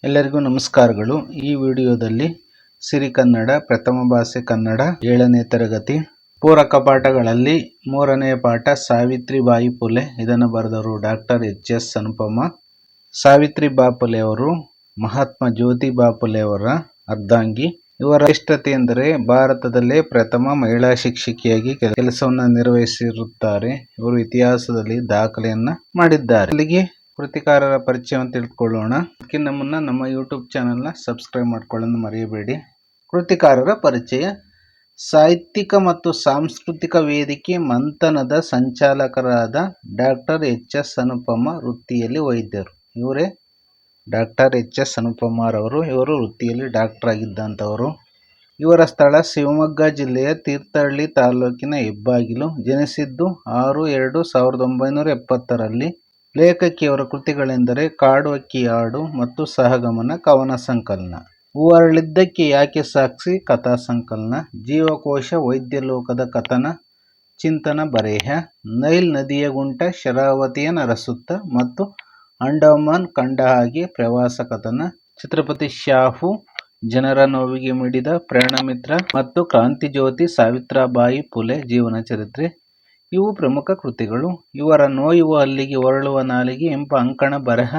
ಎಲ್ಲರಿಗೂ ನಮಸ್ಕಾರಗಳು. ಈ ವಿಡಿಯೋದಲ್ಲಿ ಸಿರಿ ಕನ್ನಡ ಪ್ರಥಮ ಭಾಷೆ ಕನ್ನಡ 7ನೇ ತರಗತಿ ಪೂರಕ ಪಾಠಗಳಲ್ಲಿ 3ನೇ ಪಾಠ ಸಾವಿತ್ರಿಬಾಯಿ ಫುಲೆ. ಇದನ್ನು ಬರೆದವರು ಡಾಕ್ಟರ್ ಎಚ್.ಎಸ್. ಅನುಪಮ. ಸಾವಿತ್ರಿಬಾಯಿ ಫುಲೆ ಅವರು ಮಹಾತ್ಮ ಜ್ಯೋತಿಬಾ ಫುಲೆ ಅವರ ಅರ್ಧಾಂಗಿ. ಇವರ ವಿಶಿಷ್ಟತೆ ಎಂದರೆ ಭಾರತದಲ್ಲೇ ಪ್ರಥಮ ಮಹಿಳಾ ಶಿಕ್ಷಕಿಯಾಗಿ ಕೆಲಸವನ್ನು ನಿರ್ವಹಿಸಿರುತ್ತಾರೆ. ಇವರು ಇತಿಹಾಸದಲ್ಲಿ ದಾಖಲೆಯನ್ನ ಮಾಡಿದ್ದಾರೆ. ಅಲ್ಲಿಗೆ ಕೃತಿಕಾರರ ಪರಿಚಯವನ್ನು ತಿಳ್ಕೊಳ್ಳೋಣ. ಅದಕ್ಕಿಂತ ಮುನ್ನ ನಮ್ಮ ಯೂಟ್ಯೂಬ್ ಚಾನೆಲ್ನ ಸಬ್ಸ್ಕ್ರೈಬ್ ಮಾಡ್ಕೊಳ್ಳೋದು ಮರೆಯಬೇಡಿ. ಕೃತಿಕಾರರ ಪರಿಚಯ. ಸಾಹಿತ್ಯಿಕ ಮತ್ತು ಸಾಂಸ್ಕೃತಿಕ ವೇದಿಕೆ ಮಂಥನದ ಸಂಚಾಲಕರಾದ ಡಾಕ್ಟರ್ ಎಚ್.ಎಸ್. ಅನುಪಮ ವೃತ್ತಿಯಲ್ಲಿ ವೈದ್ಯರು. ಇವರೇ ಡಾಕ್ಟರ್ ಎಚ್.ಎಸ್. ಅನುಪಮರವರು. ಇವರು ವೃತ್ತಿಯಲ್ಲಿ ಡಾಕ್ಟರ್ ಆಗಿದ್ದಂಥವರು. ಇವರ ಸ್ಥಳ ಶಿವಮೊಗ್ಗ ಜಿಲ್ಲೆಯ ತೀರ್ಥಹಳ್ಳಿ ತಾಲೂಕಿನ ಹೆಬ್ಬಾಗಿಲು. ಜನಿಸಿದ್ದು 6/2/1970ರಲ್ಲಿ. ಲೇಖಕಿಯವರ ಕೃತಿಗಳೆಂದರೆ ಕಾಡು ಹಕ್ಕಿ ಹಾಡು ಮತ್ತು ಸಹಗಮನ ಕವನ ಸಂಕಲನ, ಹೂವರಳಿದ್ದಕ್ಕೆ ಯಾಕೆ ಸಾಕ್ಷಿ ಕಥಾ ಸಂಕಲನ, ಜೀವಕೋಶ, ವೈದ್ಯಲೋಕದ ಕಥನ, ಚಿಂತನ ಬರೆಹ, ನೈಲ್ ನದಿಯ ಗುಂಟ ಶರಾವತಿಯ ನರಸುತ್ತ ಮತ್ತು ಅಂಡಮಾನ್ ಕಂಡ ಹಾಗೆ ಪ್ರವಾಸ ಕಥನ, ಛತ್ರಪತಿ ಶಾಹು, ಜನರ ನೋವಿಗೆ ಮಿಡಿದ ಪ್ರಾಣಮಿತ್ರ ಮತ್ತು ಕ್ರಾಂತಿಜ್ಯೋತಿ ಸಾವಿತ್ರಿಬಾಯಿ ಫುಲೆ ಜೀವನ ಚರಿತ್ರೆ ಇವು ಪ್ರಮುಖ ಕೃತಿಗಳು. ಇವರ ನೋಯುವ ಹಲ್ಲಿಗೆ ಹೊರಳುವ ನಾಲಿಗೆ ಎಂಬ ಅಂಕಣ ಬರಹ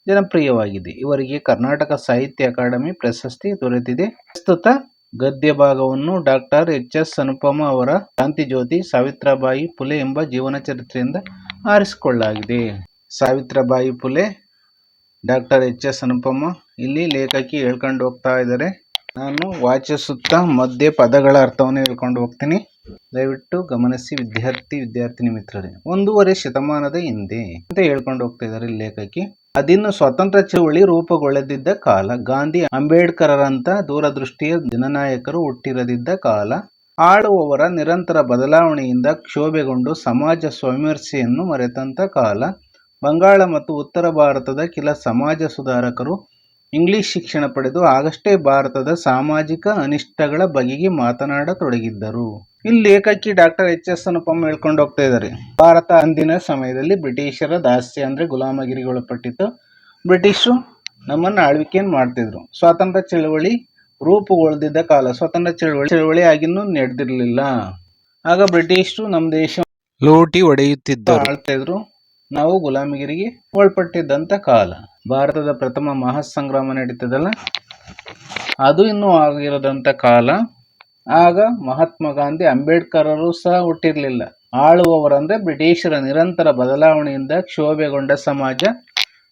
ಜನಪ್ರಿಯವಾಗಿದೆ. ಇವರಿಗೆ ಕರ್ನಾಟಕ ಸಾಹಿತ್ಯ ಅಕಾಡೆಮಿ ಪ್ರಶಸ್ತಿ ದೊರೆತಿದೆ. ಪ್ರಸ್ತುತ ಗದ್ಯ ಭಾಗವನ್ನು ಡಾಕ್ಟರ್ ಎಚ್.ಎಸ್. ಅನುಪಮ ಅವರ ಕ್ರಾಂತಿಜ್ಯೋತಿ ಸಾವಿತ್ರಿಬಾಯಿ ಫುಲೆ ಎಂಬ ಜೀವನ ಚರಿತ್ರೆಯಿಂದ ಆರಿಸಿಕೊಳ್ಳಲಾಗಿದೆ. ಸಾವಿತ್ರಿಬಾಯಿ ಫುಲೆ, ಡಾಕ್ಟರ್ ಎಚ್.ಎಸ್. ಅನುಪಮ. ಇಲ್ಲಿ ಲೇಖಕಿ ಹೇಳ್ಕೊಂಡು ಹೋಗ್ತಾ ಇದ್ದಾರೆ. ನಾನು ವಾಚಿಸುತ್ತಾ ಮಧ್ಯೆ ಪದಗಳ ಅರ್ಥವನ್ನು ಹೇಳ್ಕೊಂಡು ಹೋಗ್ತೀನಿ. ದಯವಿಟ್ಟು ಗಮನಿಸಿ ವಿದ್ಯಾರ್ಥಿನಿ ಮಿತ್ರರೇ. 1.5 ಶತಮಾನದ ಹಿಂದೆ ಅಂತ ಹೇಳ್ಕೊಂಡು ಹೋಗ್ತಾ ಇದ್ದಾರೆ ಲೇಖಕಿ. ಅದಿನ್ನು ಸ್ವತಂತ್ರ ಚಳವಳಿ ರೂಪುಗೊಳ್ಳದಿದ್ದ ಕಾಲ. ಗಾಂಧಿ ಅಂಬೇಡ್ಕರರಂತ ದೂರದೃಷ್ಟಿಯ ಜನನಾಯಕರು ಹುಟ್ಟಿರದಿದ್ದ ಕಾಲ. ಆಳುವವರ ನಿರಂತರ ಬದಲಾವಣೆಯಿಂದ ಕ್ಷೋಭೆಗೊಂಡು ಸಮಾಜ ಸ್ವವಿಮರ್ಶೆಯನ್ನು ಮರೆತಂತ ಕಾಲ. ಬಂಗಾಳ ಮತ್ತು ಉತ್ತರ ಭಾರತದ ಕೆಲ ಸಮಾಜ ಸುಧಾರಕರು ಇಂಗ್ಲಿಷ್ ಶಿಕ್ಷಣ ಪಡೆದು ಆಗಷ್ಟೇ ಭಾರತದ ಸಾಮಾಜಿಕ ಅನಿಷ್ಟಗಳ ಬಗೆಗೆ ಮಾತನಾಡತೊಡಗಿದ್ದರು. ಇಲ್ಲಿ ಲೇಖಕಿ ಡಾಕ್ಟರ್ ಎಚ್.ಎಸ್. ಅನುಪಮ ಹೇಳ್ಕೊಂಡು ಹೋಗ್ತಾ ಇದ್ದಾರೆ. ಭಾರತ ಅಂದಿನ ಸಮಯದಲ್ಲಿ ಬ್ರಿಟಿಷರ ದಾಸ್ಯ ಅಂದ್ರೆ ಗುಲಾಮಗಿರಿಗೆ ಒಳಪಟ್ಟಿತ್ತು. ಬ್ರಿಟಿಷರು ನಮ್ಮನ್ನು ಆಳ್ವಿಕೆಯನ್ನು ಮಾಡ್ತಿದ್ರು. ಸ್ವಾತಂತ್ರ್ಯ ಚಳವಳಿ ರೂಪುಗೊಳ್ಳದಿದ್ದ ಕಾಲ. ಸ್ವಾತಂತ್ರ್ಯ ಚಳವಳಿ ಆಗಿನ್ನೂ ನಡೆದಿರಲಿಲ್ಲ. ಆಗ ಬ್ರಿಟಿಷರು ನಮ್ಮ ದೇಶ ಲೂಟಿ ಹೊಡೆಯುತ್ತಿದ್ದರು, ಆಳ್ತಾ ಇದ್ರು. ನಾವು ಗುಲಾಮಗಿರಿಗೆ ಒಳಪಟ್ಟಿದ್ದಂತ ಕಾಲ. ಭಾರತದ ಪ್ರಥಮ ಮಹಾಸಂಗ್ರಾಮ ನಡೀತದಲ್ಲ, ಅದು ಇನ್ನೂ ಆಗಿರದಂತ ಕಾಲ. ಆಗ ಮಹಾತ್ಮ ಗಾಂಧಿ, ಅಂಬೇಡ್ಕರರು ಸಹ ಹುಟ್ಟಿರಲಿಲ್ಲ. ಆಳುವವರಂದ್ರೆ ಬ್ರಿಟಿಷರ ನಿರಂತರ ಬದಲಾವಣೆಯಿಂದ ಕ್ಷೋಭೆಗೊಂಡ ಸಮಾಜ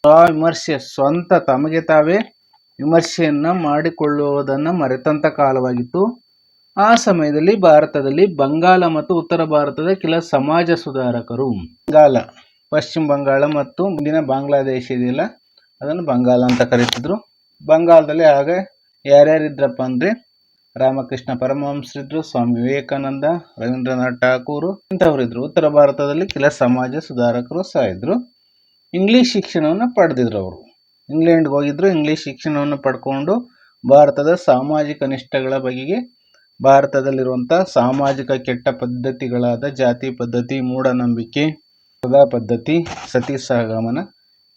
ವಿಮರ್ಶೆ, ಸ್ವಂತ ತಮಗೆ ತಾವೇ ವಿಮರ್ಶೆಯನ್ನ ಮಾಡಿಕೊಳ್ಳುವುದನ್ನು ಮರೆತಂತ ಕಾಲವಾಗಿತ್ತು. ಆ ಸಮಯದಲ್ಲಿ ಭಾರತದಲ್ಲಿ ಬಂಗಾಳ ಮತ್ತು ಉತ್ತರ ಭಾರತದ ಕೆಲ ಸಮಾಜ ಸುಧಾರಕರು, ಬಂಗಾಳ, ಪಶ್ಚಿಮ ಬಂಗಾಳ ಮತ್ತು ಮುಂದಿನ ಬಾಂಗ್ಲಾದೇಶ ಇದೆಯಲ್ಲ, ಅದನ್ನು ಬಂಗಾಳ ಅಂತ ಕರೀತಿದ್ರು. ಬಂಗಾಳದಲ್ಲಿ ಆಗ ಯಾರ್ಯಾರಿದ್ರಪ್ಪ ಅಂದ್ರೆ ರಾಮಕೃಷ್ಣ ಪರಮಹಂಸರಿದ್ರು, ಸ್ವಾಮಿ ವಿವೇಕಾನಂದ, ರವೀಂದ್ರನಾಥ್ ಠಾಕೂರ್ ಇಂಥವರಿದ್ರು. ಉತ್ತರ ಭಾರತದಲ್ಲಿ ಕೆಲ ಸಮಾಜ ಸುಧಾರಕರು ಸಹ ಇದ್ರು. ಇಂಗ್ಲಿಷ್ ಶಿಕ್ಷಣವನ್ನು ಪಡೆದಿದ್ರು. ಅವರು ಇಂಗ್ಲೆಂಡ್ಗೆ ಹೋಗಿದ್ರು. ಇಂಗ್ಲಿಷ್ ಶಿಕ್ಷಣವನ್ನು ಪಡ್ಕೊಂಡು ಭಾರತದ ಸಾಮಾಜಿಕ ನಿಷ್ಠಗಳ ಬಗೆಗೆ, ಭಾರತದಲ್ಲಿರುವಂಥ ಸಾಮಾಜಿಕ ಕೆಟ್ಟ ಪದ್ಧತಿಗಳಾದ ಜಾತಿ ಪದ್ಧತಿ, ಮೂಢನಂಬಿಕೆ, ಸದಾ ಪದ್ಧತಿ, ಸತಿ ಸಹಗಮನ,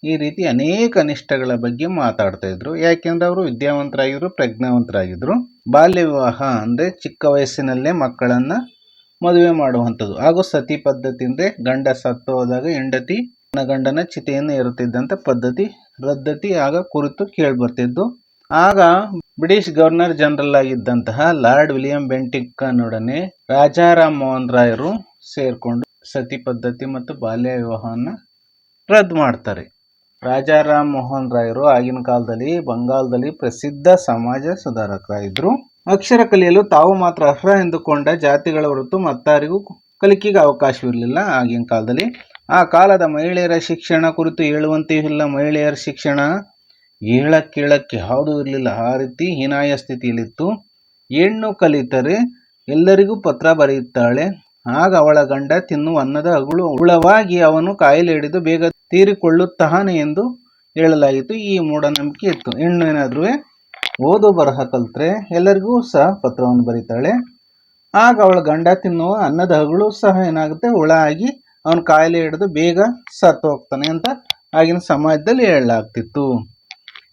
ಈ ರೀತಿ ಅನೇಕ ಅನಿಷ್ಟಗಳ ಬಗ್ಗೆ ಮಾತಾಡ್ತಾ ಇದ್ರು. ಯಾಕೆಂದ್ರೆ ಅವರು ವಿದ್ಯಾವಂತರಾಗಿದ್ರು, ಪ್ರಜ್ಞಾವಂತರಾಗಿದ್ರು. ಬಾಲ್ಯ ವಿವಾಹ ಅಂದ್ರೆ ಚಿಕ್ಕ ವಯಸ್ಸಿನಲ್ಲೇ ಮಕ್ಕಳನ್ನ ಮದುವೆ ಮಾಡುವಂಥದ್ದು. ಹಾಗೂ ಸತಿ ಪದ್ಧತಿ ಅಂದ್ರೆ ಗಂಡ ಸತ್ತು ಹೋದಾಗ ಹೆಂಡತಿ ಗಂಡನ ಚಿತೆಯನ್ನು ಏರುತ್ತಿದ್ದಂಥ ಪದ್ಧತಿ ರದ್ದತಿ ಆಗ ಕುರಿತು ಕೇಳಿಬರ್ತಿದ್ದು. ಆಗ ಬ್ರಿಟಿಷ್ ಗವರ್ನರ್ ಜನರಲ್ ಆಗಿದ್ದಂತಹ ಲಾರ್ಡ್ ವಿಲಿಯಂ ಬೆಂಟಿಕ್ನೊಡನೆ ರಾಜಾರಾಮ್ ಮೋಹನ್ ರಾಯರು ಸೇರ್ಕೊಂಡು ಸತಿ ಪದ್ಧತಿ ಮತ್ತು ಬಾಲ್ಯ ವಿವಾಹವನ್ನು ರದ್ದು ಮಾಡ್ತಾರೆ. ರಾಜಾರಾಮ್ ಮೋಹನ್ ರಾಯರು ಆಗಿನ ಕಾಲದಲ್ಲಿ ಬಂಗಾಳದಲ್ಲಿ ಪ್ರಸಿದ್ಧ ಸಮಾಜ ಸುಧಾರಕರಾಗಿದ್ರು. ಅಕ್ಷರ ಕಲಿಯಲು ತಾವು ಮಾತ್ರ ಅರ್ಹ ಎಂದುಕೊಂಡ ಜಾತಿಗಳ ಹೊರತು ಮತ್ತಾರಿಗೂ ಕಲಿಕೆಗೆ ಅವಕಾಶವಿರಲಿಲ್ಲ ಆಗಿನ ಕಾಲದಲ್ಲಿ. ಆ ಕಾಲದ ಮಹಿಳೆಯರ ಶಿಕ್ಷಣ ಕುರಿತು ಹೇಳುವಂತೆಯೂ ಇಲ್ಲ. ಮಹಿಳೆಯರ ಶಿಕ್ಷಣ ಹೇಳಕ್ಕೆ ಯಾವುದೂ ಇರಲಿಲ್ಲ. ಆ ರೀತಿ ಹೀನಾಯ ಸ್ಥಿತಿಯಲ್ಲಿತ್ತು. ಹೆಣ್ಣು ಕಲಿತರೆ ಎಲ್ಲರಿಗೂ ಪತ್ರ ಬರೆಯುತ್ತಾಳೆ, ಆಗ ಅವಳ ಗಂಡ ತಿನ್ನುವ ಅನ್ನದ ಹುಳವಾಗಿ ಅವನು ಕಾಯಿಲೆ ಹಿಡಿದು ಬೇಗ ತೀರಿಕೊಳ್ಳುತ್ತಾನೆ ಎಂದು ಹೇಳಲಾಗಿತ್ತು. ಈ ಮೂಢನಂಬಿಕೆ ಇತ್ತು. ಹೆಣ್ಣು ಏನಾದ್ರೂ ಓದು ಬರಹ ಕಲ್ತ್ರೆ ಎಲ್ಲರಿಗೂ ಸಹ ಪತ್ರವನ್ನು ಬರೀತಾಳೆ, ಆಗ ಅವಳ ಗಂಡ ತಿನ್ನುವ ಅನ್ನದ ಹಗಳು ಸಹ ಏನಾಗುತ್ತೆ, ಹುಳ ಆಗಿ ಅವನು ಕಾಯಿಲೆ ಹಿಡಿದು ಬೇಗ ಸತ್ತು ಹೋಗ್ತಾನೆ ಅಂತ ಆಗಿನ ಸಮಾಜದಲ್ಲಿ ಹೇಳಲಾಗ್ತಿತ್ತು.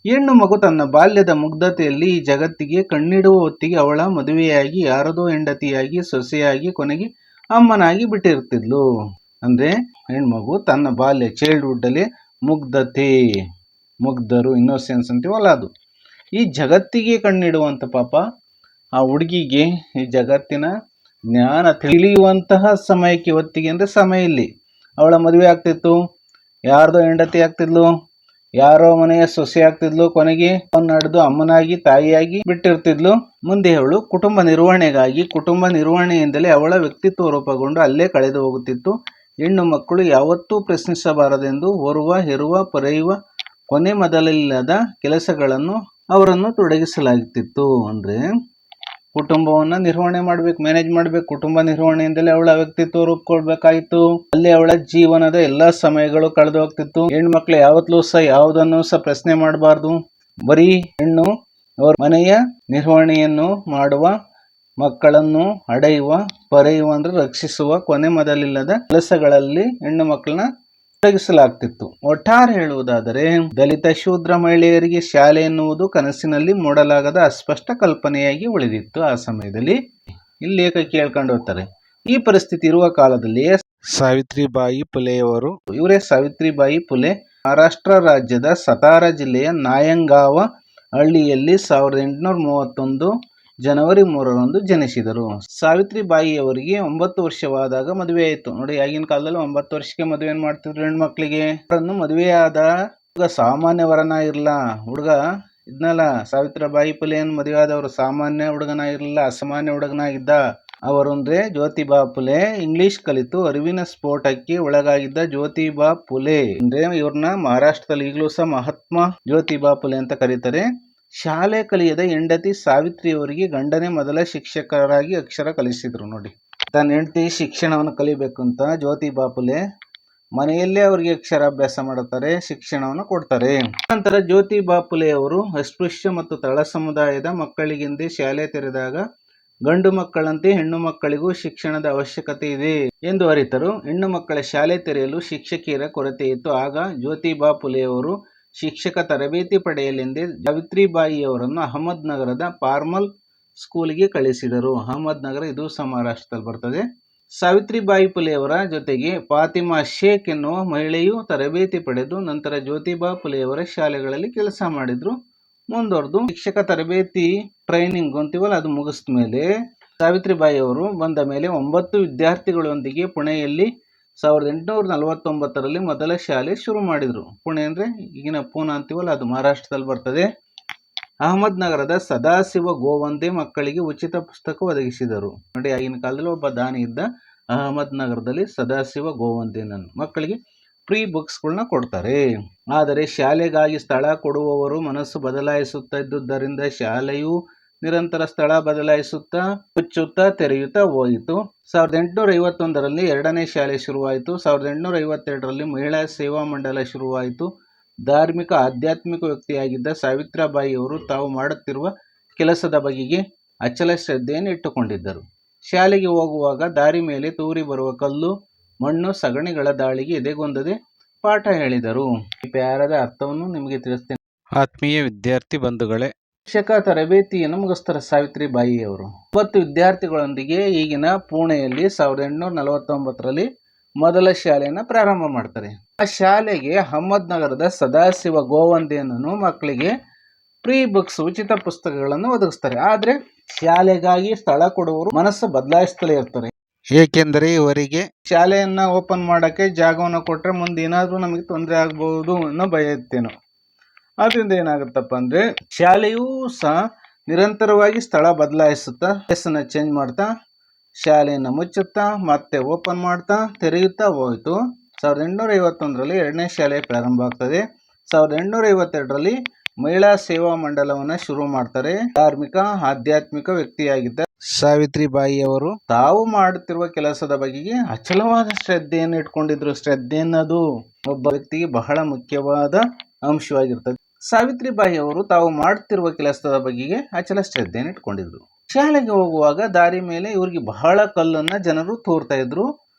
ಹೆಣ್ಣು ಮಗು ತನ್ನ ಬಾಲ್ಯದ ಮುಗ್ಧತೆಯಲ್ಲಿ ಈ ಜಗತ್ತಿಗೆ ಕಣ್ಣಿಡುವ ಹೊತ್ತಿಗೆ ಅವಳ ಮದುವೆಯಾಗಿ ಯಾರದೋ ಹೆಂಡತಿಯಾಗಿ ಸೊಸೆಯಾಗಿ ಕೊನೆಗೆ ಅಮ್ಮನಾಗಿ ಬಿಟ್ಟಿರ್ತಿದ್ಲು. ಅಂದ್ರೆ ಹೆಣ್ಮಗು ತನ್ನ ಬಾಲ್ಯ ಚೈಲ್ಡ್ಹುಡ್ ಅಲ್ಲಿ ಮುಗ್ಧತೆ, ಮುಗ್ಧರು, ಇನ್ನೋಸೆನ್ಸ್ ಅಂತೀವಲ್ಲ ಅದು, ಈ ಜಗತ್ತಿಗೆ ಕಣ್ಣಿಡುವಂತ ಪಾಪ ಆ ಹುಡುಗಿಗೆ ಈ ಜಗತ್ತಿನ ಜ್ಞಾನ ತಿಳಿಯುವಂತಹ ಸಮಯಕ್ಕೆ ಹೊತ್ತಿಗೆ ಅಂದ್ರೆ ಸಮಯ ಇಲ್ಲಿ ಅವಳ ಮದುವೆ ಆಗ್ತಿತ್ತು, ಯಾರ್ದೋ ಹೆಂಡತಿ ಆಗ್ತಿದ್ಲು, ಯಾರೋ ಮನೆಯ ಸೊಸೆ ಆಗ್ತಿದ್ಲು, ಕೊನೆಗೆ ನಡೆದು ಅಮ್ಮನಾಗಿ ತಾಯಿಯಾಗಿ ಬಿಟ್ಟಿರ್ತಿದ್ಲು. ಮುಂದೆ ಅವಳು ಕುಟುಂಬ ನಿರ್ವಹಣೆಗಾಗಿ ಕುಟುಂಬ ನಿರ್ವಹಣೆಯಿಂದಲೇ ಅವಳ ವ್ಯಕ್ತಿತ್ವ ರೂಪುಗೊಂಡು ಅಲ್ಲೇ ಕಳೆದು ಹೋಗುತ್ತಿತ್ತು. ಹೆಣ್ಣು ಮಕ್ಕಳು ಯಾವತ್ತೂ ಪ್ರಶ್ನಿಸಬಾರದೆಂದು ಹೊರುವ ಹೆರುವ ಪೊರೆಯುವ ಕೊನೆ ಮೊದಲಿಲ್ಲದ ಕೆಲಸಗಳನ್ನು ಅವರನ್ನು ತೊಡಗಿಸಲಾಗುತ್ತಿತ್ತು. ಅಂದ್ರೆ ಕುಟುಂಬವನ್ನ ನಿರ್ವಹಣೆ ಮಾಡ್ಬೇಕು, ಮ್ಯಾನೇಜ್ ಮಾಡ್ಬೇಕು. ಕುಟುಂಬ ನಿರ್ವಹಣೆಯಿಂದಲೇ ಅವಳ ವ್ಯಕ್ತಿತ್ವ ರೂಪುಕೊಳ್ಬೇಕಾಗಿತ್ತು. ಅಲ್ಲಿ ಅವಳ ಜೀವನದ ಎಲ್ಲಾ ಸಮಯಗಳು ಕಳೆದು ಹೋಗ್ತಿತ್ತು. ಹೆಣ್ಮಕ್ಳು ಯಾವತ್ತೂ ಸಹ ಯಾವುದನ್ನು ಸಹ ಪ್ರಶ್ನೆ ಮಾಡಬಾರ್ದು. ಬರೀ ಹೆಣ್ಣು ಅವರ ಮನೆಯ ನಿರ್ವಹಣೆಯನ್ನು ಮಾಡುವ, ಮಕ್ಕಳನ್ನು ಹಡೆಯುವ, ಪೊರೆಯುವ ಅಂದ್ರೆ ರಕ್ಷಿಸುವ ಕೊನೆ ಮೊದಲಿಲ್ಲದ ಕೆಲಸಗಳಲ್ಲಿ ಹೆಣ್ಣು ಮಕ್ಕಳನ್ನ ತೊಡಗಿಸಲಾಗ್ತಿತ್ತು. ಒಟ್ಟಾರೆ ಹೇಳುವುದಾದರೆ ದಲಿತ ಶೂದ್ರ ಮಹಿಳೆಯರಿಗೆ ಶಾಲೆ ಎನ್ನುವುದು ಕನಸಿನಲ್ಲಿ ಮೂಡಲಾಗದ ಅಸ್ಪಷ್ಟ ಕಲ್ಪನೆಯಾಗಿ ಉಳಿದಿತ್ತು ಆ ಸಮಯದಲ್ಲಿ. ಇಲ್ಲಿ ಲೇಖಕಿ ಹೇಳ್ಕೊಂಡು ಹೋಗ್ತಾರೆ, ಈ ಪರಿಸ್ಥಿತಿ ಇರುವ ಕಾಲದಲ್ಲಿ ಸಾವಿತ್ರಿಬಾಯಿ ಫುಲೆಯವರು, ಇವರೇ ಸಾವಿತ್ರಿಬಾಯಿ ಫುಲೆ, ಮಹಾರಾಷ್ಟ್ರ ರಾಜ್ಯದ ಸತಾರಾ ಜಿಲ್ಲೆಯ ನಾಯಂಗಾವ ಹಳ್ಳಿಯಲ್ಲಿ 1831 ಜನವರಿ 3ರಂದು ಜನಿಸಿದರು. ಸಾವಿತ್ರಿಬಾಯಿಯವರಿಗೆ 9 ವರ್ಷವಾದಾಗ ಮದುವೆ ಆಯಿತು. ನೋಡಿ, ಆಗಿನ ಕಾಲದಲ್ಲಿ 9 ವರ್ಷಕ್ಕೆ ಮದುವೆ ಮಾಡ್ತಿದ್ರು ಹೆಣ್ಮಕ್ಳಿಗೆ. ಅವರನ್ನು ಮದುವೆಯಾದ ಹುಡುಗ ಸಾಮಾನ್ಯ ವರನ ಇರಲ್ಲ, ಹುಡುಗ ಇದ್ನಲ್ಲ ಸಾವಿತ್ರಿಬಾಯಿ ಫುಲೆಯನ್ನು ಮದುವೆ ಆದವರು ಸಾಮಾನ್ಯ ಹುಡುಗನ ಇರಲಿಲ್ಲ, ಅಸಾಮಾನ್ಯ ಹುಡುಗನಾಗಿದ್ದ. ಅವರು ಅಂದ್ರೆ ಜ್ಯೋತಿಬಾ ಫುಲೆ. ಇಂಗ್ಲಿಷ್ ಕಲಿತು ಅರಿವಿನ ಸ್ಫೋಟಕ್ಕೆ ಒಳಗಾಗಿದ್ದ ಜ್ಯೋತಿಬಾ ಫುಲೆ ಅಂದ್ರೆ ಇವ್ರನ್ನ ಮಹಾರಾಷ್ಟ್ರದಲ್ಲಿ ಈಗಲೂ ಸಹ ಮಹಾತ್ಮ ಜ್ಯೋತಿಬಾ ಫುಲೆ ಅಂತ ಕರೀತಾರೆ. ಶಾಲೆ ಕಲಿಯದ ಹೆಂಡತಿ ಸಾವಿತ್ರಿಯವರಿಗೆ ಗಂಡನೇ ಮೊದಲ ಶಿಕ್ಷಕರಾಗಿ ಅಕ್ಷರ ಕಲಿಸಿದ್ರು. ನೋಡಿ, ತನ್ನ ಹೆಂಡತಿ ಶಿಕ್ಷಣವನ್ನು ಕಲಿಬೇಕು ಅಂತ ಜ್ಯೋತಿಬಾ ಫುಲೆ ಮನೆಯಲ್ಲೇ ಅವರಿಗೆ ಅಕ್ಷರಾಭ್ಯಾಸ ಮಾಡುತ್ತಾರೆ, ಶಿಕ್ಷಣವನ್ನು ಕೊಡ್ತಾರೆ. ನಂತರ ಜ್ಯೋತಿಬಾ ಫುಲೆ ಅವರು ಅಸ್ಪೃಶ್ಯ ಮತ್ತು ತಳ ಸಮುದಾಯದ ಮಕ್ಕಳಿಗೆಂದೇ ಶಾಲೆ ತೆರೆದಾಗ ಗಂಡು ಮಕ್ಕಳಂತೆ ಹೆಣ್ಣು ಮಕ್ಕಳಿಗೂ ಶಿಕ್ಷಣದ ಅವಶ್ಯಕತೆ ಇದೆ ಎಂದು ಅರಿತರು. ಹೆಣ್ಣು ಮಕ್ಕಳ ಶಾಲೆ ತೆರೆಯಲು ಶಿಕ್ಷಕಿಯರ ಕೊರತೆ ಇತ್ತು. ಆಗ ಜ್ಯೋತಿಬಾ ಫುಲೆಯವರು ಶಿಕ್ಷಕ ತರಬೇತಿ ಪಡೆಯಲೆಂದೇ ಸಾವಿತ್ರಿಬಾಯಿಯವರನ್ನು ಅಹಮದ್ ನಗರದ ಫಾರ್ಮಲ್ ಸ್ಕೂಲ್ಗೆ ಕಳಿಸಿದರು. ಅಹಮದ್ ನಗರ ಇದು ಸಹ ಮಹಾರಾಷ್ಟ್ರದಲ್ಲಿ ಬರ್ತದೆ. ಸಾವಿತ್ರಿಬಾಯಿ ಫುಲೆಯವರ ಜೊತೆಗೆ ಫಾತಿಮಾ ಶೇಖ್ ಎನ್ನುವ ಮಹಿಳೆಯು ತರಬೇತಿ ಪಡೆದು ನಂತರ ಜ್ಯೋತಿಬಾ ಫುಲೆಯವರ ಶಾಲೆಗಳಲ್ಲಿ ಕೆಲಸ ಮಾಡಿದ್ರು. ಮುಂದುವರೆದು ಶಿಕ್ಷಕ ತರಬೇತಿ ಟ್ರೈನಿಂಗ್ ಅಂತೀವಲ್ಲ ಅದು ಮುಗಿಸಿದ ಮೇಲೆ ಸಾವಿತ್ರಿಬಾಯಿ ಅವರು ಬಂದ ಮೇಲೆ 9 ವಿದ್ಯಾರ್ಥಿಗಳೊಂದಿಗೆ ಪುಣೆಯಲ್ಲಿ 1849ರಲ್ಲಿ ಮೊದಲ ಶಾಲೆ ಶುರು ಮಾಡಿದ್ರು. ಪುಣೆ ಅಂದ್ರೆ ಈಗಿನ ಪೂನಾ ಅಂತೀವಲ್ಲ ಅದು ಮಹಾರಾಷ್ಟ್ರದಲ್ಲಿ ಬರ್ತದೆ. ಅಹಮದ್ ನಗರದ ಸದಾಶಿವ ಗೋವಂದೆ ಮಕ್ಕಳಿಗೆ ಉಚಿತ ಪುಸ್ತಕ ಒದಗಿಸಿದರು. ನೋಡಿ, ಆಗಿನ ಕಾಲದಲ್ಲಿ ಒಬ್ಬ ದಾನಿ ಇದ್ದ ಅಹಮದ್ ನಗರದಲ್ಲಿ, ಸದಾಶಿವ ಗೋವಂದೆ ಮಕ್ಕಳಿಗೆ ಫ್ರೀ ಬುಕ್ಸ್ಗಳನ್ನ ಕೊಡ್ತಾರೆ. ಆದರೆ ಶಾಲೆಗಾಗಿ ಸ್ಥಳ ಕೊಡುವವರು ಮನಸ್ಸು ಬದಲಾಯಿಸುತ್ತಾ ಇದ್ದುದರಿಂದ ಶಾಲೆಯು ನಿರಂತರ ಸ್ಥಳ ಬದಲಾಯಿಸುತ್ತಾ ಮುಚ್ಚುತ್ತಾ ತೆರೆಯುತ್ತಾ ಹೋಯಿತು. 1851ರಲ್ಲಿ 2ನೇ ಶಾಲೆ ಶುರುವಾಯಿತು. 1852ರಲ್ಲಿ ಮಹಿಳಾ ಸೇವಾ ಮಂಡಲ ಶುರುವಾಯಿತು. ಧಾರ್ಮಿಕ ಆಧ್ಯಾತ್ಮಿಕ ವ್ಯಕ್ತಿಯಾಗಿದ್ದ ಸಾವಿತ್ರಿಬಾಯಿಯವರು ತಾವು ಮಾಡುತ್ತಿರುವ ಕೆಲಸದ ಬಗೆಗೆ ಅಚಲ ಶ್ರದ್ಧೆಯನ್ನು ಇಟ್ಟುಕೊಂಡಿದ್ದರು. ಶಾಲೆಗೆ ಹೋಗುವಾಗ ದಾರಿ ಮೇಲೆ ತೂರಿ ಬರುವ ಕಲ್ಲು, ಮಣ್ಣು, ಸಗಣಿಗಳ ದಾಳಿಗೆ ಎದೆಗುಂದದೆ ಪಾಠ ಹೇಳಿದರು. ಈ ಪ್ಯಾರದ ಅರ್ಥವನ್ನು ನಿಮಗೆ ತಿಳಿಸ್ತೇನೆ. ಆತ್ಮೀಯ ವಿದ್ಯಾರ್ಥಿ ಬಂಧುಗಳೇ, ಶಿಕ್ಷಕ ತರಬೇತಿಯನ್ನು ಮುಗಿಸ್ತಾರೆ ಸಾವಿತ್ರಿಬಾಯಿಯವರು. 9 ವಿದ್ಯಾರ್ಥಿಗಳೊಂದಿಗೆ ಈಗಿನ ಪುಣೆಯಲ್ಲಿ 1849ರಲ್ಲಿ ಮೊದಲ ಶಾಲೆಯನ್ನು ಪ್ರಾರಂಭ ಮಾಡ್ತಾರೆ. ಆ ಶಾಲೆಗೆ ಅಹಮದ್ ನಗರದ ಸದಾಶಿವ ಗೋವಂದೆ ಮಕ್ಕಳಿಗೆ ಫ್ರೀ ಬುಕ್ಸ್, ಉಚಿತ ಪುಸ್ತಕಗಳನ್ನು ಒದಗಿಸ್ತಾರೆ. ಆದ್ರೆ ಶಾಲೆಗಾಗಿ ಸ್ಥಳ ಕೊಡುವವರು ಮನಸ್ಸು ಬದಲಾಯಿಸ್ತಲೇ ಇರ್ತಾರೆ. ಏಕೆಂದರೆ ಇವರಿಗೆ ಶಾಲೆಯನ್ನ ಓಪನ್ ಮಾಡಕ್ಕೆ ಜಾಗವನ್ನು ಕೊಟ್ರೆ ಮುಂದೆ ಏನಾದ್ರೂ ನಮಗೆ ತೊಂದರೆ ಆಗಬಹುದು ಅನ್ನೋ ಭಯ ಇತ್ತೇನೋ. ಆದ್ರಿಂದ ಏನಾಗುತ್ತಪ್ಪ ಅಂದ್ರೆ ಶಾಲೆಯೂ ಸಹ ನಿರಂತರವಾಗಿ ಸ್ಥಳ ಬದಲಾಯಿಸುತ್ತಾ, ಹೆಸರನ್ನ ಚೇಂಜ್ ಮಾಡ್ತಾ, ಶಾಲೆಯನ್ನು ಮುಚ್ಚುತ್ತಾ ಮತ್ತೆ ಓಪನ್ ಮಾಡ್ತಾ ತೆರೆಯುತ್ತಾ ಹೋಯಿತು. 1851ರಲ್ಲಿ 2ನೇ ಶಾಲೆ ಪ್ರಾರಂಭ ಆಗ್ತದೆ. 1852ರಲ್ಲಿ ಮಹಿಳಾ ಸೇವಾ ಮಂಡಲವನ್ನ ಶುರು ಮಾಡ್ತಾರೆ. ಧಾರ್ಮಿಕ ಆಧ್ಯಾತ್ಮಿಕ ವ್ಯಕ್ತಿಯಾಗಿದ್ದ ಸಾವಿತ್ರಿಬಾಯಿಯವರು ತಾವು ಮಾಡುತ್ತಿರುವ ಕೆಲಸದ ಬಗೆಗೆ ಅಚಲವಾದ ಶ್ರದ್ಧೆಯನ್ನು ಇಟ್ಕೊಂಡಿದ್ರು. ಶ್ರದ್ಧೆ ಅನ್ನೋದು ಒಬ್ಬ ವ್ಯಕ್ತಿಗೆ ಬಹಳ ಮುಖ್ಯವಾದ ಅಂಶವಾಗಿರ್ತದೆ. ಸಾವಿತ್ರಿಬಾಯಿಯವರು ತಾವು ಮಾಡುತ್ತಿರುವ ಕೆಲಸದ ಬಗೆಗೆ ಅಚಲ ಶ್ರದ್ಧೆಯನ್ನು ಇಟ್ಕೊಂಡಿದ್ರು. ಶಾಲೆಗೆ ಹೋಗುವಾಗ ದಾರಿ ಮೇಲೆ ಇವರಿಗೆ ಬಹಳ ಕಲ್ಲನ್ನ ಜನರು ತೋರ್ತಾ ಇದ್ರು,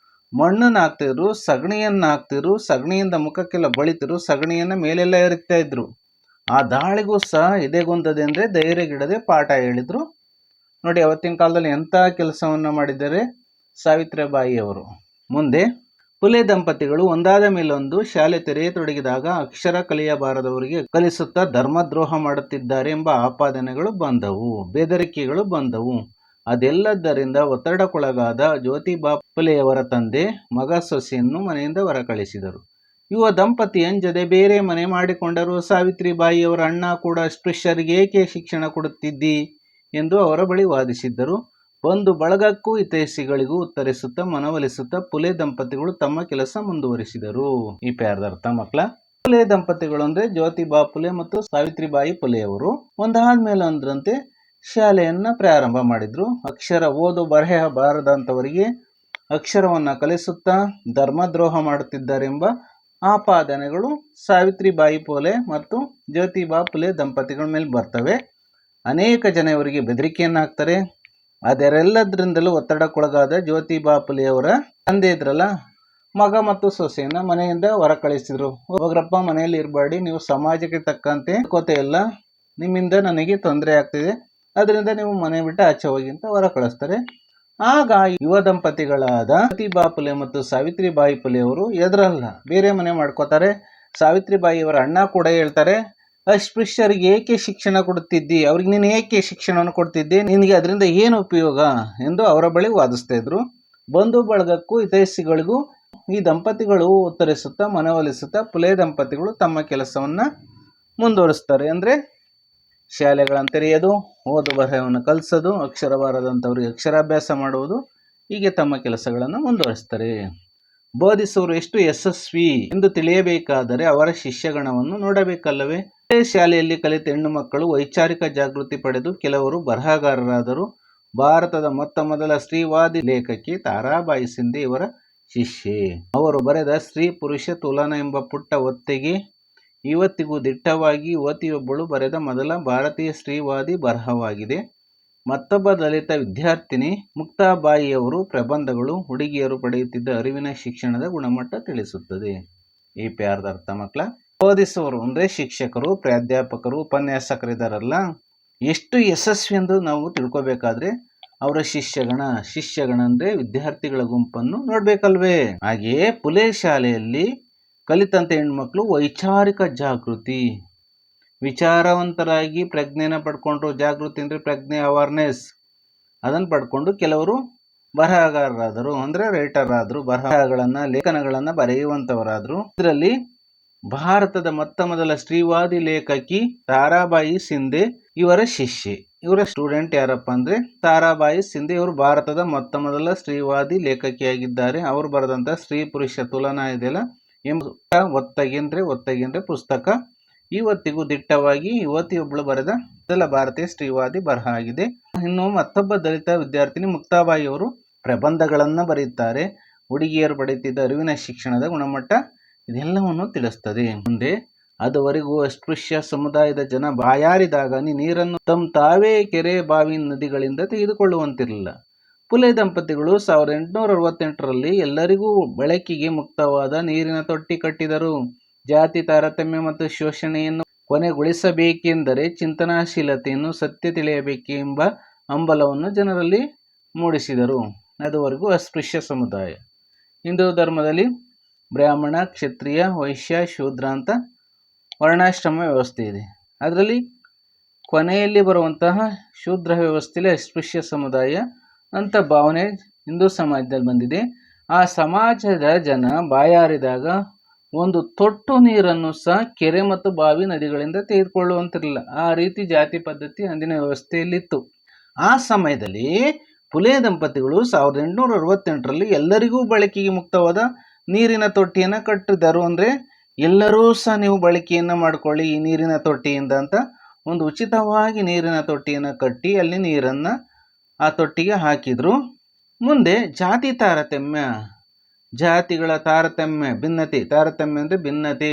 ಮಣ್ಣನ್ನು ಹಾಕ್ತಾ ಇದ್ರು, ಸಗಣಿಯನ್ನ ಹಾಕ್ತಿದ್ರು, ಸಗಣಿಯಿಂದ ಮುಖಕ್ಕೆಲ್ಲ ಬಳಿತಿದ್ರು, ಸಗಣಿಯನ್ನ ಮೇಲೆಲ್ಲ ಎರಿತಾ ಇದ್ರು. ಆ ದಾಳಿಗೂ ಸಹ ಎದೆಗುಂದದೆ ಅಂದರೆ ಧೈರ್ಯಗಿಡದೆ ಪಾಠ ಹೇಳಿದ್ರು. ನೋಡಿ, ಅವತ್ತಿನ ಕಾಲದಲ್ಲಿ ಎಂಥ ಕೆಲಸವನ್ನು ಮಾಡಿದ್ದಾರೆ ಸಾವಿತ್ರಿಬಾಯಿ ಅವರು. ಮುಂದೆ ಫುಲೆ ದಂಪತಿಗಳು ಒಂದಾದ ಮೇಲೊಂದು ಶಾಲೆ ತೆರೆಯತೊಡಗಿದಾಗ ಅಕ್ಷರ ಕಲಿಯಬಾರದವರಿಗೆ ಕಲಿಸುತ್ತಾ ಧರ್ಮದ್ರೋಹ ಮಾಡುತ್ತಿದ್ದಾರೆ ಎಂಬ ಆಪಾದನೆಗಳು ಬಂದವು, ಬೆದರಿಕೆಗಳು ಬಂದವು. ಅದೆಲ್ಲದರಿಂದ ಒತ್ತಡಕ್ಕೊಳಗಾದ ಜ್ಯೋತಿಬಾ ಫುಲೆಯವರ ತಂದೆ ಮಗ ಸೊಸೆಯನ್ನು ಮನೆಯಿಂದ ಹೊರಕಳಿಸಿದರು. ಯುವ ದಂಪತಿ ಅಂಜದೆ ಬೇರೆ ಮನೆ ಮಾಡಿಕೊಂಡರು. ಸಾವಿತ್ರಿಬಾಯಿಯವರ ಅಣ್ಣ ಕೂಡ ಅಸ್ಪೃಶ್ಯರಿಗೆ ಏಕೆ ಶಿಕ್ಷಣ ಕೊಡುತ್ತಿದ್ದಿ ಎಂದು ಅವರ ಬಳಿ ವಾದಿಸಿದ್ದರು. ಬಂಧು ಬಳಗಕ್ಕೂ ಹಿತೈಷಿಗಳಿಗೂ ಉತ್ತರಿಸುತ್ತಾ ಮನವೊಲಿಸುತ್ತಾ ಫುಲೆ ದಂಪತಿಗಳು ತಮ್ಮ ಕೆಲಸ ಮುಂದುವರಿಸಿದರು. ಈ ಪ್ಯಾರದ ಅರ್ಥ ಮಕ್ಕಳ. ಫುಲೆ ದಂಪತಿಗಳು ಅಂದ್ರೆ ಜ್ಯೋತಿಬಾ ಫುಲೆ ಮತ್ತು ಸಾವಿತ್ರಿಬಾಯಿ ಫುಲೆಯವರು ಒಂದಾದ್ಮೇಲೆ ಒಂದರಂತೆ ಶಾಲೆಯನ್ನ ಪ್ರಾರಂಭ ಮಾಡಿದ್ರು. ಅಕ್ಷರ ಓದು ಬರೆಹ ಬಾರದಂತವರಿಗೆ ಅಕ್ಷರವನ್ನ ಕಲಿಸುತ್ತಾ ಧರ್ಮದ್ರೋಹ ಮಾಡುತ್ತಿದ್ದಾರೆಂಬ ಆಪಾದನೆಗಳು ಸಾವಿತ್ರಿಬಾಯಿ ಫುಲೆ ಮತ್ತು ಜ್ಯೋತಿಬಾ ಫುಲೆ ದಂಪತಿಗಳ ಮೇಲೆ ಬರ್ತವೆ. ಅನೇಕ ಜನ ಇವರಿಗೆ ಬೆದರಿಕೆಯನ್ನು ಹಾಕ್ತಾರೆ. ಅದರೆಲ್ಲದರಿಂದಲೂ ಒತ್ತಡಕ್ಕೊಳಗಾದ ಜ್ಯೋತಿಬಾ ಫುಲೆಯವರ ತಂದೆ ಇದ್ರಲ್ಲ, ಮಗ ಮತ್ತು ಸೊಸೆಯನ್ನ ಮನೆಯಿಂದ ಹೊರ ಕಳಿಸಿದ್ರು. ಹೋಗ್ರಪ್ಪ, ಮನೆಯಲ್ಲಿ ಇರಬೇಡಿ, ನೀವು ಸಮಾಜಕ್ಕೆ ತಕ್ಕಂತೆ ಕೋತೆ ಇಲ್ಲ, ನಿಮ್ಮಿಂದ ನನಗೆ ತೊಂದರೆ ಆಗ್ತಿದೆ, ಅದರಿಂದ ನೀವು ಮನೆ ಬಿಟ್ಟು ಆಚೆ ಹೋಗಿ ಅಂತ ಹೊರ ಕಳಿಸ್ತಾರೆ. ಆಗ ಯುವ ದಂಪತಿಗಳಾದ ಜ್ಯೋತಿಬಾ ಫುಲೆ ಮತ್ತು ಸಾವಿತ್ರಿಬಾಯಿ ಫುಲೆಯವರು ಎದುರಲ್ಲ, ಬೇರೆ ಮನೆ ಮಾಡ್ಕೋತಾರೆ. ಸಾವಿತ್ರಿಬಾಯಿಯವರ ಅಣ್ಣ ಕೂಡ ಹೇಳ್ತಾರೆ, ಅಸ್ಪೃಶ್ಯರಿಗೆ ಏಕೆ ಶಿಕ್ಷಣ ಕೊಡುತ್ತಿದ್ದಿ, ಅವ್ರಿಗೆ ನೀನು ಏಕೆ ಶಿಕ್ಷಣವನ್ನು ಕೊಡ್ತಿದ್ದಿ, ನಿನಗೆ ಅದರಿಂದ ಏನು ಉಪಯೋಗ ಎಂದು ಅವರ ಬಳಿ ವಾದಿಸ್ತಾ ಇದ್ರು. ಬಂಧು ಬಳಗಕ್ಕೂ ಹಿತೈಷಿಗಳಿಗೂ ಈ ದಂಪತಿಗಳು ಉತ್ತರಿಸುತ್ತಾ ಮನವೊಲಿಸುತ್ತಾ ಫುಲೆ ದಂಪತಿಗಳು ತಮ್ಮ ಕೆಲಸವನ್ನ ಮುಂದುವರಿಸ್ತಾರೆ. ಅಂದ್ರೆ ಶಾಲೆಗಳನ್ನು ತೆರೆಯೋದು, ಓದು ಬರಹವನ್ನು ಕಲಿಸೋದು, ಅಕ್ಷರ ಬಾರದಂಥವ್ರಿಗೆ ಅಕ್ಷರಾಭ್ಯಾಸ ಮಾಡುವುದು, ಹೀಗೆ ತಮ್ಮ ಕೆಲಸಗಳನ್ನು ಮುಂದುವರಿಸ್ತಾರೆ. ಬೋಧಿಸುವರು ಎಷ್ಟು ಯಶಸ್ವಿ ಎಂದು ತಿಳಿಯಬೇಕಾದರೆ ಅವರ ಶಿಷ್ಯಗಣವನ್ನು ನೋಡಬೇಕಲ್ಲವೇ. ಶಾಲೆಯಲ್ಲಿ ಕಲಿತ ಹೆಣ್ಣು ಮಕ್ಕಳು ವೈಚಾರಿಕ ಜಾಗೃತಿ ಪಡೆದು ಕೆಲವರು ಬರಹಗಾರರಾದರು. ಭಾರತದ ಮೊತ್ತ ಮೊದಲ ಸ್ತ್ರೀವಾದಿ ಲೇಖಕಿ ತಾರಾಬಾಯಿ ಸಿಂಧೆ ಇವರ ಶಿಷ್ಯೆ. ಅವರು ಬರೆದ ಸ್ತ್ರೀ ಪುರುಷ ತುಲನಾ ಎಂಬ ಪುಟ್ಟ ಒತ್ತಿಗೆ ಇವತ್ತಿಗೂ ದಿಟ್ಟವಾಗಿ ಯುವತಿಯೊಬ್ಬಳು ಬರೆದ ಮೊದಲ ಭಾರತೀಯ ಸ್ತ್ರೀವಾದಿ ಬರಹವಾಗಿದೆ. ಮತ್ತೊಬ್ಬ ದಲಿತ ವಿದ್ಯಾರ್ಥಿನಿ ಮುಕ್ತಾಬಾಯಿಯವರು ಪ್ರಬಂಧಗಳು ಹುಡುಗಿಯರು ಪಡೆಯುತ್ತಿದ್ದ ಅರಿವಿನ ಶಿಕ್ಷಣದ ಗುಣಮಟ್ಟ ತಿಳಿಸುತ್ತದೆ. ಈ ಪ್ಯಾರದ ಅರ್ಥ ಮಕ್ಕಳ. ಬೋಧಿಸುವರು ಅಂದ್ರೆ ಶಿಕ್ಷಕರು, ಪ್ರಾಧ್ಯಾಪಕರು, ಉಪನ್ಯಾಸಕರಿದ್ದಾರಲ್ಲ, ಎಷ್ಟು ಯಶಸ್ವಿ ಎಂದು ನಾವು ತಿಳ್ಕೊಬೇಕಾದ್ರೆ ಅವರ ಶಿಷ್ಯಗಣ ಅಂದ್ರೆ ವಿದ್ಯಾರ್ಥಿಗಳ ಗುಂಪನ್ನು ನೋಡ್ಬೇಕಲ್ವೇ. ಹಾಗೆಯೇ ಫುಲೆ ಶಾಲೆಯಲ್ಲಿ ಕಲಿತಂತ ಹೆಣ್ಮಕ್ಳು ವೈಚಾರಿಕ ಜಾಗೃತಿ, ವಿಚಾರವಂತರಾಗಿ ಪ್ರಜ್ಞೆನ ಪಡ್ಕೊಂಡ್ರು. ಜಾಗೃತಿ ಅಂದ್ರೆ ಪ್ರಜ್ಞೆ, ಅವೇರ್ನೆಸ್, ಅದನ್ನು ಪಡ್ಕೊಂಡು ಕೆಲವರು ಬರಹಗಾರರಾದರು, ಅಂದ್ರೆ ರೈಟರ್ ಆದ್ರು, ಬರಹಗಳನ್ನ ಲೇಖನಗಳನ್ನ ಬರೆಯುವಂತವರಾದ್ರು. ಇದರಲ್ಲಿ ಭಾರತದ ಮೊತ್ತ ಮೊದಲ ಸ್ತ್ರೀವಾದಿ ಲೇಖಕಿ ತಾರಾಬಾಯಿ ಸಿಂಧೆ ಇವರ ಶಿಷ್ಯೆ. ಇವರ ಸ್ಟೂಡೆಂಟ್ ಯಾರಪ್ಪ ಅಂದ್ರೆ ತಾರಾಬಾಯಿ ಸಿಂಧೆ. ಇವರು ಭಾರತದ ಮೊತ್ತ ಮೊದಲ ಸ್ತ್ರೀವಾದಿ ಲೇಖಕಿಯಾಗಿದ್ದಾರೆ. ಅವರು ಬರೆದಂತ ಸ್ತ್ರೀ ಪುರುಷ ತುಲನಾ ಇದೆಯಲ್ಲ ಎಂಬ ಒತ್ತಗೆ ಪುಸ್ತಕ ಇವತ್ತಿಗೂ ದಿಟ್ಟವಾಗಿ ಯುವತಿಯೊಬ್ಬಳು ಬರೆದ ಮೊದಲ ಭಾರತೀಯ ಸ್ತ್ರೀವಾದಿ ಬರಹ ಆಗಿದೆ. ಇನ್ನು ಮತ್ತೊಬ್ಬ ದಲಿತ ವಿದ್ಯಾರ್ಥಿನಿ ಮುಕ್ತಾಬಾಯಿ ಅವರು ಪ್ರಬಂಧಗಳನ್ನ ಬರೆಯುತ್ತಾರೆ. ಹುಡುಗಿಯರು ಪಡೆಯುತ್ತಿದ್ದ ಅರಿವಿನ ಶಿಕ್ಷಣದ ಗುಣಮಟ್ಟ ಇದೆಲ್ಲವನ್ನು ತಿಳಿಸ್ತದೆ. ಮುಂದೆ ಅದುವರೆಗೂ ಅಸ್ಪೃಶ್ಯ ಸಮುದಾಯದ ಜನ ಬಾಯಾರಿದಾಗ ನೀರನ್ನು ತಾವೇ ಕೆರೆ, ಬಾವಿ, ನದಿಗಳಿಂದ ತೆಗೆದುಕೊಳ್ಳುವಂತಿರಲಿಲ್ಲ. ಫುಲೆ ದಂಪತಿಗಳು 1868ರಲ್ಲಿ ಎಲ್ಲರಿಗೂ ಬಳಕೆಗೆ ಮುಕ್ತವಾದ ನೀರಿನ ತೊಟ್ಟಿ ಕಟ್ಟಿದರು. ಜಾತಿ ತಾರತಮ್ಯ ಮತ್ತು ಶೋಷಣೆಯನ್ನು ಕೊನೆಗೊಳಿಸಬೇಕೆಂದರೆ ಚಿಂತನಾಶೀಲತೆಯನ್ನು, ಸತ್ಯ ತಿಳಿಯಬೇಕೆಂಬ ಹಂಬಲವನ್ನು ಜನರಲ್ಲಿ ಮೂಡಿಸಿದರು. ಅದುವರೆಗೂ ಅಸ್ಪೃಶ್ಯ ಸಮುದಾಯ. ಹಿಂದೂ ಧರ್ಮದಲ್ಲಿ ಬ್ರಾಹ್ಮಣ, ಕ್ಷತ್ರಿಯ, ವೈಶ್ಯ, ಶೂದ್ರ ಅಂತ ವರ್ಣಾಶ್ರಮ ವ್ಯವಸ್ಥೆ ಇದೆ. ಅದರಲ್ಲಿ ಕೊನೆಯಲ್ಲಿ ಬರುವಂತಹ ಶೂದ್ರ ವ್ಯವಸ್ಥೆಯಲ್ಲಿ ಅಸ್ಪೃಶ್ಯ ಸಮುದಾಯ ಅಂತ ಭಾವನೆ ಹಿಂದೂ ಸಮಾಜದಲ್ಲಿ ಬಂದಿದೆ. ಆ ಸಮಾಜದ ಜನ ಬಾಯಾರಿದಾಗ ಒಂದು ತೊಟ್ಟು ನೀರನ್ನು ಸಹ ಕೆರೆ ಮತ್ತು ಬಾವಿ, ನದಿಗಳಿಂದ ತೆಗೆದುಕೊಳ್ಳುವಂತಿರಲಿಲ್ಲ. ಆ ರೀತಿ ಜಾತಿ ಪದ್ಧತಿ ಅಂದಿನ ವ್ಯವಸ್ಥೆಯಲ್ಲಿತ್ತು. ಆ ಸಮಯದಲ್ಲಿ ಫುಲೆ ದಂಪತಿಗಳು 1868ರಲ್ಲಿ ಎಲ್ಲರಿಗೂ ಬಳಕೆಗೆ ಮುಕ್ತವಾದ ನೀರಿನ ತೊಟ್ಟಿಯನ್ನು ಕಟ್ಟಿದರು. ಅಂದರೆ ಎಲ್ಲರೂ ಸಹ ನೀವು ಬಳಕೆಯನ್ನು ಮಾಡ್ಕೊಳ್ಳಿ ಈ ನೀರಿನ ತೊಟ್ಟಿಯಿಂದ ಅಂತ ಒಂದು ಉಚಿತವಾಗಿ ನೀರಿನ ತೊಟ್ಟಿಯನ್ನು ಕಟ್ಟಿ ಅಲ್ಲಿ ನೀರನ್ನು ಆ ತೊಟ್ಟಿಗೆ ಹಾಕಿದ್ರು. ಮುಂದೆ ಜಾತಿ ತಾರತಮ್ಯ, ಜಾತಿಗಳ ತಾರತಮ್ಯ, ಭಿನ್ನತೆ, ತಾರತಮ್ಯ ಅಂದರೆ ಭಿನ್ನತೆ,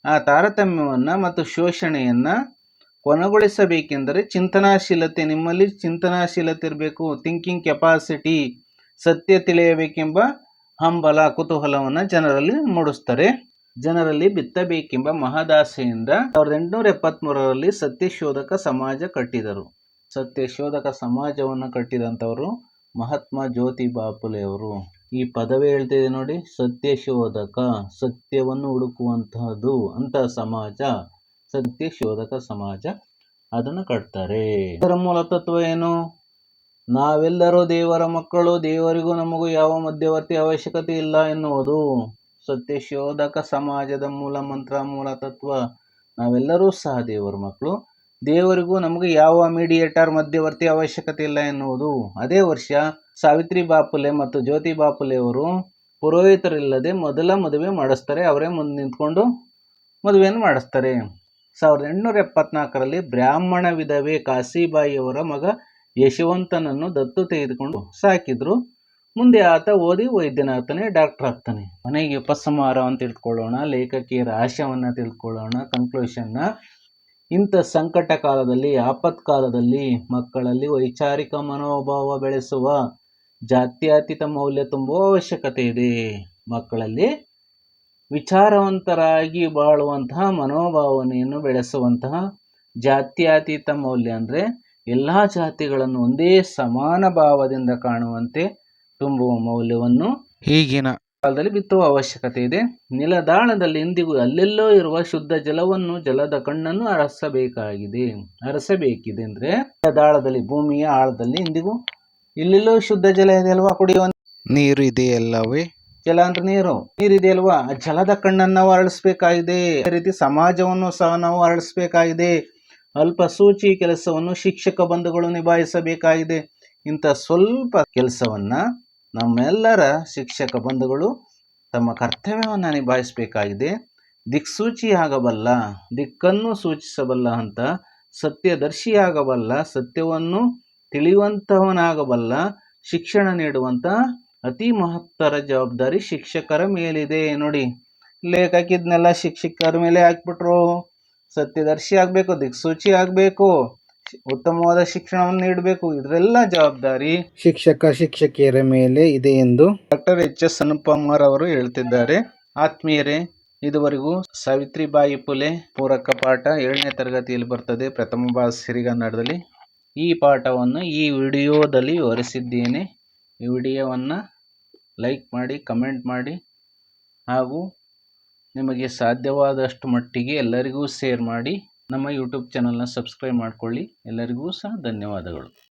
ಆ ತಾರತಮ್ಯವನ್ನು ಮತ್ತು ಶೋಷಣೆಯನ್ನು ಕೊನೆಗೊಳಿಸಬೇಕೆಂದರೆ ಚಿಂತನಾಶೀಲತೆ, ನಿಮ್ಮಲ್ಲಿ ಚಿಂತನಾಶೀಲತೆ ಇರಬೇಕು, ಥಿಂಕಿಂಗ್ ಕೆಪಾಸಿಟಿ, ಸತ್ಯ ತಿಳಿಯಬೇಕೆಂಬ ಹಂಬಲ, ಕುತೂಹಲವನ್ನು ಜನರಲ್ಲಿ ಮೂಡಿಸ್ತಾರೆ. ಜನರಲ್ಲಿ ಬಿತ್ತಬೇಕೆಂಬ ಮಹದಾಸೆಯಿಂದ 1873ರಲ್ಲಿ ಸತ್ಯಶೋಧಕ ಸಮಾಜ ಕಟ್ಟಿದರು. ಸತ್ಯಶೋಧಕ ಸಮಾಜವನ್ನು ಕಟ್ಟಿದಂಥವರು ಮಹಾತ್ಮ ಜ್ಯೋತಿಬಾ ಫುಲೆಯವರು. ಈ ಪದವೇ ಹೇಳ್ತಿದೆ ನೋಡಿ, ಸತ್ಯಶೋಧಕ, ಸತ್ಯವನ್ನು ಹುಡುಕುವಂತಹದ್ದು ಅಂತ ಸಮಾಜ ಸತ್ಯಶೋಧಕ ಸಮಾಜ, ಅದನ್ನು ಕಟ್ತಾರೆ. ಇದರ ಮೂಲ ತತ್ವ ಏನು? ನಾವೆಲ್ಲರೂ ದೇವರ ಮಕ್ಕಳು, ದೇವರಿಗೂ ನಮಗೂ ಯಾವ ಮಧ್ಯವರ್ತಿ ಅವಶ್ಯಕತೆ ಇಲ್ಲ ಎನ್ನುವುದು ಸತ್ಯಶೋಧಕ ಸಮಾಜದ ಮೂಲ ಮಂತ್ರ, ಮೂಲ ತತ್ವ. ನಾವೆಲ್ಲರೂ ಸಹ ದೇವರ ಮಕ್ಕಳು, ದೇವರಿಗೂ ನಮಗೆ ಯಾವ ಮೀಡಿಯೇಟರ್ ಮಧ್ಯವರ್ತಿ ಅವಶ್ಯಕತೆ ಇಲ್ಲ ಎನ್ನುವುದು. ಅದೇ ವರ್ಷ ಸಾವಿತ್ರಿಬಾಯಿ ಫುಲೆ ಮತ್ತು ಜ್ಯೋತಿಬಾ ಫುಲೆಯವರು ಪುರೋಹಿತರಿಲ್ಲದೆ ಮೊದಲ ಮದುವೆ ಮಾಡಿಸ್ತಾರೆ. ಅವರೇ ಮುಂದೆ ನಿಂತ್ಕೊಂಡು ಮದುವೆಯನ್ನು ಮಾಡಿಸ್ತಾರೆ. 1874ರಲ್ಲಿ ಬ್ರಾಹ್ಮಣ ವಿಧವೆ ಕಾಶಿಬಾಯಿಯವರ ಮಗ ಯಶವಂತನನ್ನು ದತ್ತು ತೆಗೆದುಕೊಂಡು ಸಾಕಿದ್ರು. ಮುಂದೆ ಆತ ಓದಿ ವೈದ್ಯನಾಗ್ತಾನೆ, ಡಾಕ್ಟರ್ ಆಗ್ತಾನೆ. ಮನೆಗೆ ಉಪಸಂಹಾರವನ್ನು ತಿಳ್ಕೊಳ್ಳೋಣ, ಲೇಖಕಿಯರ ಆಶಯವನ್ನು ತಿಳ್ಕೊಳ್ಳೋಣ, ಕನ್ಕ್ಲೂಷನ್ನ. ಇಂಥ ಸಂಕಟ ಕಾಲದಲ್ಲಿ, ಆಪತ್ಕಾಲದಲ್ಲಿ ಮಕ್ಕಳಲ್ಲಿ ವೈಚಾರಿಕ ಮನೋಭಾವ ಬೆಳೆಸುವ, ಜಾತ್ಯತೀತ ಮೌಲ್ಯ ತುಂಬುವ ಅವಶ್ಯಕತೆ ಇದೆ. ಮಕ್ಕಳಲ್ಲಿ ವಿಚಾರವಂತರಾಗಿ ಬಾಳುವಂತಹ ಮನೋಭಾವನೆಯನ್ನು ಬೆಳೆಸುವಂತಹ ಜಾತ್ಯತೀತ ಮೌಲ್ಯ ಅಂದರೆ ಎಲ್ಲ ಜಾತಿಗಳನ್ನು ಒಂದೇ ಸಮಾನ ಭಾವದಿಂದ ಕಾಣುವಂತೆ ತುಂಬುವ ಮೌಲ್ಯವನ್ನು ಈಗಿನ ಕಾಲದಲ್ಲಿ ಬಿತ್ತುವ ಅವಶ್ಯಕತೆ ಇದೆ. ನೆಲದಾಳದಲ್ಲಿ ಇಂದಿಗೂ ಅಲ್ಲೆಲ್ಲೋ ಇರುವ ಶುದ್ಧ ಜಲವನ್ನು, ಜಲದ ಕಣ್ಣನ್ನು ಹರಸಬೇಕಿದೆ ಅಂದ್ರೆ ನೆಲದಾಳದಲ್ಲಿ, ಭೂಮಿಯ ಆಳದಲ್ಲಿ ಇಂದಿಗೂ ಇಲ್ಲೆಲ್ಲೋ ಶುದ್ಧ ಜಲ ಇದೆ ಅಲ್ವಾ, ಕುಡಿಯುವ ನೀರು ಇದೆಯಲ್ಲವೇ, ಜಲ ಅಂದ್ರೆ ನೀರಿದೆ ಅಲ್ವಾ, ಆ ಜಲದ ಕಣ್ಣನ್ನು ನಾವು ಅರಳಿಸ್ಬೇಕಾಗಿದೆ. ಅದೇ ರೀತಿ ಸಮಾಜವನ್ನು ಸಹ ನಾವು ಅರಳಿಸ್ಬೇಕಾಗಿದೆ. ಅಲ್ಪ ಸೂಚಿ ಕೆಲಸವನ್ನು ಶಿಕ್ಷಕ ಬಂಧುಗಳು ನಿಭಾಯಿಸಬೇಕಾಗಿದೆ. ಇಂಥ ಸ್ವಲ್ಪ ಕೆಲಸವನ್ನ ನಮ್ಮೆಲ್ಲರ ಶಿಕ್ಷಕ ಬಂಧುಗಳು ತಮ್ಮ ಕರ್ತವ್ಯವನ್ನು ನಿಭಾಯಿಸಬೇಕಾಗಿದೆ. ದಿಕ್ಸೂಚಿಯಾಗಬಲ್ಲ, ದಿಕ್ಕನ್ನು ಸೂಚಿಸಬಲ್ಲ ಅಂತ ಸತ್ಯದರ್ಶಿಯಾಗಬಲ್ಲ, ಸತ್ಯವನ್ನು ತಿಳಿಯುವಂತವನಾಗಬಲ್ಲ ಶಿಕ್ಷಣ ನೀಡುವಂತ ಅತಿ ಮಹತ್ತರ ಜವಾಬ್ದಾರಿ ಶಿಕ್ಷಕರ ಮೇಲಿದೆ. ನೋಡಿ, ಲೇಖಕಿದ್ನೆಲ್ಲ ಶಿಕ್ಷಕರ ಮೇಲೆ ಹಾಕ್ಬಿಟ್ರು. ಸತ್ಯದರ್ಶಿ ಆಗಬೇಕು, ದಿಕ್ಸೂಚಿ ಆಗಬೇಕು, ಉತ್ತಮವಾದ ಶಿಕ್ಷಣವನ್ನು ನೀಡಬೇಕು, ಇದರೆಲ್ಲ ಜವಾಬ್ದಾರಿ ಶಿಕ್ಷಕಿಯರ ಮೇಲೆ ಇದೆ ಎಂದು ಡಾಕ್ಟರ್ ಎಚ್.ಎಸ್. ಅನುಪಮರ್ ಅವರು ಹೇಳ್ತಿದ್ದಾರೆ. ಆತ್ಮೀಯರೇ, ಇದುವರೆಗೂ ಸಾವಿತ್ರಿಬಾಯಿ ಫುಲೆ ಪೂರಕ ಪಾಠ 7ನೇ ತರಗತಿಯಲ್ಲಿ ಬರ್ತದೆ, ಪ್ರಥಮ ಭಾಗ ಸಿರಿಗನ್ನಡದಲ್ಲಿ. ಈ ಪಾಠವನ್ನು ಈ ವಿಡಿಯೋದಲ್ಲಿ ವಿವರಿಸಿದ್ದೇನೆ. ಈ ವಿಡಿಯೋವನ್ನು ಲೈಕ್ ಮಾಡಿ, ಕಮೆಂಟ್ ಮಾಡಿ, ಹಾಗೂ ನಿಮಗೆ ಸಾಧ್ಯವಾದಷ್ಟು ಮಟ್ಟಿಗೆ ಎಲ್ಲರಿಗೂ ಶೇರ್ ಮಾಡಿ. ನಮ್ಮ ಯೂಟ್ಯೂಬ್ ಚಾನಲ್ನ ಸಬ್ಸ್ಕ್ರೈಬ್ ಮಾಡಿಕೊಳ್ಳಿ. ಎಲ್ಲರಿಗೂ ಸಹ ಧನ್ಯವಾದಗಳು.